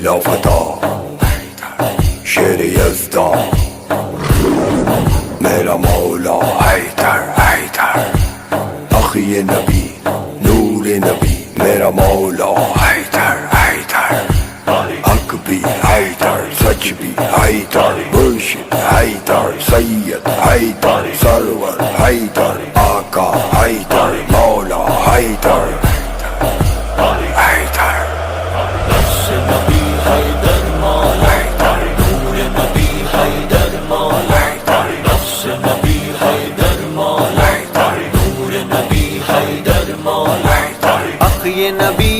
لا فتح شیر یزداں میرا مولا حیدر حیدر اخی نبی نور نبی میرا مولا حیدر حیدر حق بھی حیدر سچ بھی حیدر مرشد حیدر سید حیدر سرور حیدر آقا حیدر مولا حیدر یہ نبی